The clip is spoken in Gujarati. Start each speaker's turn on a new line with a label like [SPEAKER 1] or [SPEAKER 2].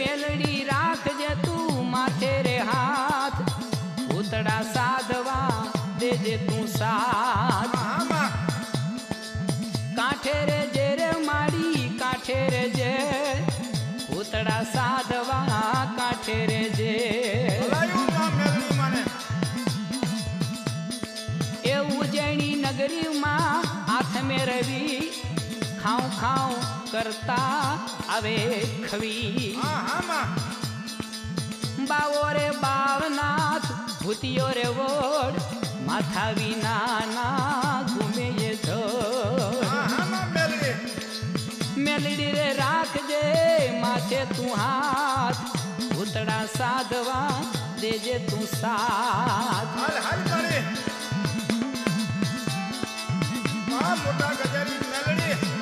[SPEAKER 1] મેલડી રાખજે તું માથે રે હાથ ભૂતડા સાધવા દેજે તું સાથ કાંઠે રે જે રે મારી કાંઠે રે જે ભૂતડા સાધવા કાંઠે રે જે એ ઉજ્જૈની નગરીમાં હાથ મેં રવી ખાઉં ખાઉં કરતા આવે ખવી બાવો રે બાવનાથ ભૂતિયો રે વોડ માથા વિના ઘૂમે એ મેલડી રે રાખજે માથે તું હાથ ભૂતડા સાધવા દેજે તું સાથ
[SPEAKER 2] મોટા ગજરી મેલડી